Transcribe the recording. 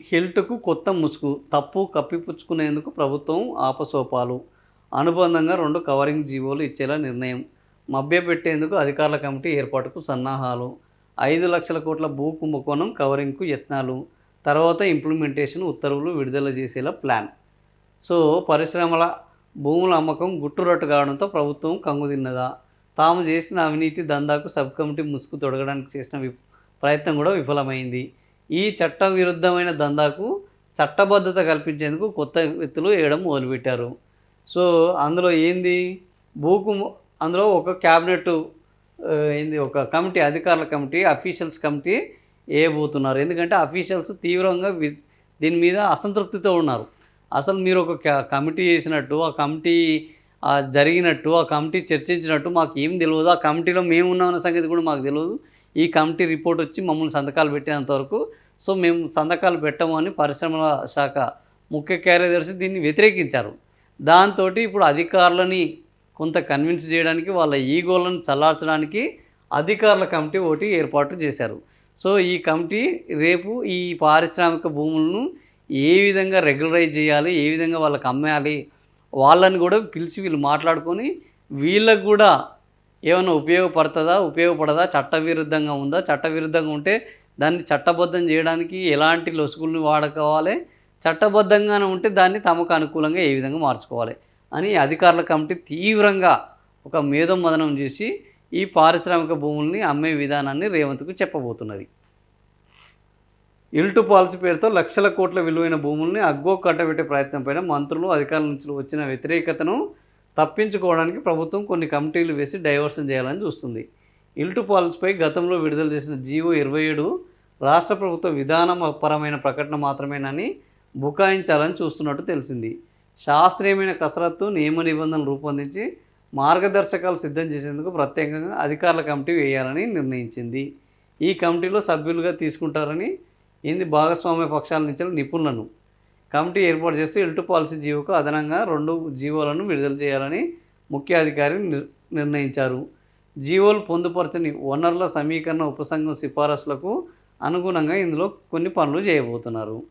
హెల్త్‌కు కొత్త ముసుగు. తప్పు కప్పిపుచ్చుకునేందుకు ప్రభుత్వం ఆపసోపాలు. అనుబంధంగా 2 కవరింగ్ జీవోలు ఇచ్చేలా నిర్ణయం. మభ్యపెట్టేందుకు అధికారుల కమిటీ ఏర్పాటుకు సన్నాహాలు. 5,00,000 కోట్ల భూ కుంభకోణం కవరింగ్‌కు యత్నాలు. తర్వాత ఇంప్లిమెంటేషన్ ఉత్తర్వులు విడుదల చేసేలా ప్లాన్. సో, పరిశ్రమల భూముల అమ్మకం గుట్టురట్టు కావడంతో ప్రభుత్వం కంగుతిన్నదా? తాము చేసిన అవినీతి దందాకు సబ్ కమిటీ ముసుగు తొడగడానికి చేసిన ప్రయత్నం కూడా విఫలమైంది. ఈ చట్టవిరుద్ధమైన దందాకు చట్టబద్ధత కల్పించేందుకు కొత్త వ్యక్తులు వేయడం మొదలుపెట్టారు. సో, అందులో ఏంది భూకుం అందులో ఒక క్యాబినెట్ ఏంది ఒక కమిటీ, అధికారుల కమిటీ, అఫీషియల్స్ కమిటీ ఏయబోతున్నారు. ఎందుకంటే అఫీషియల్స్ తీవ్రంగా దీని మీద అసంతృప్తితో ఉన్నారు. అసలు మీరు ఒక కమిటీ చేసినట్టు, ఆ కమిటీ జరిగినట్టు, ఆ కమిటీ చర్చించినట్టు మాకేం తెలవదు. ఆ కమిటీలో మేమున్నామన్న సంగతి కూడా మాకు తెలవదు. ఈ కమిటీ రిపోర్ట్ వచ్చి మమ్మల్ని సంతకాలు పెట్టేంత వరకు మేము సంతకాలు పెట్టము అని పరిశ్రమల శాఖ ముఖ్య కార్యదర్శి దీన్ని వ్యతిరేకించారు. దాంతోటి ఇప్పుడు అధికారులని కొంత కన్విన్స్ చేయడానికి, వాళ్ళ ఈగోలను చల్లార్చడానికి అధికారుల కమిటీ ఒకటి ఏర్పాటు చేశారు. సో, ఈ కమిటీ రేపు ఈ పారిశ్రామిక భూములను ఏ విధంగా రెగ్యులరైజ్ చేయాలి, ఏ విధంగా వాళ్ళకి అమ్మాలి, వాళ్ళని కూడా పిలిచి వీళ్ళు మాట్లాడుకొని వీళ్ళకు కూడా ఏమన్నా ఉపయోగపడుతుందా, ఉపయోగపడదా, చట్టవిరుద్ధంగా ఉందా, చట్టవిరుద్ధంగా ఉంటే దాన్ని చట్టబద్ధం చేయడానికి ఎలాంటి లొసుగుల్ని వాడుకోవాలి, చట్టబద్ధంగానే ఉంటే దాన్ని తమకు అనుకూలంగా ఏ విధంగా మార్చుకోవాలి అని అధికారుల కమిటీ తీవ్రంగా ఒక మేధోమథనం చేసి ఈ పారిశ్రామిక భూముల్ని అమ్మే విధానాన్ని రేవంత్కు చెప్పబోతున్నది. ఇల్టు పాలసీ పేరుతో లక్షల కోట్ల విలువైన భూముల్ని అగ్గో కట్టబెట్టే ప్రయత్నంపైన మంత్రులు, అధికారుల నుంచి వచ్చిన వ్యతిరేకతను తప్పించుకోవడానికి ప్రభుత్వం కొన్ని కమిటీలు వేసి డైవర్షన్ చేయాలని చూస్తుంది. ఇల్టు పాలసీపై గతంలో విడుదల చేసిన జీవో 27 రాష్ట్ర ప్రభుత్వ విధానపరమైన ప్రకటన మాత్రమేనని బుకాయించాలని చూస్తున్నట్టు తెలిసింది. శాస్త్రీయమైన కసరత్తు, నియమ నిబంధనలు రూపొందించి మార్గదర్శకాలు సిద్ధం చేసేందుకు ప్రత్యేకంగా అధికారుల కమిటీ వేయాలని నిర్ణయించింది. ఈ కమిటీలో సభ్యులుగా తీసుకుంటారని భాగస్వామ్య పక్షాల నుంచి నిపుణులను కమిటీ ఏర్పాటు చేసి ఇల్టు పాలసీ జీవోకు అదనంగా 2 జీవోలను విడుదల చేయాలని ముఖ్య అధికారి నిర్ణయించారు. జీవోలు పొందుపరచని వనరుల సమీకరణ ఉపసంఘం సిఫారసులకు అనుగుణంగా ఇందులో కొన్ని పనులు చేయబోతున్నారు.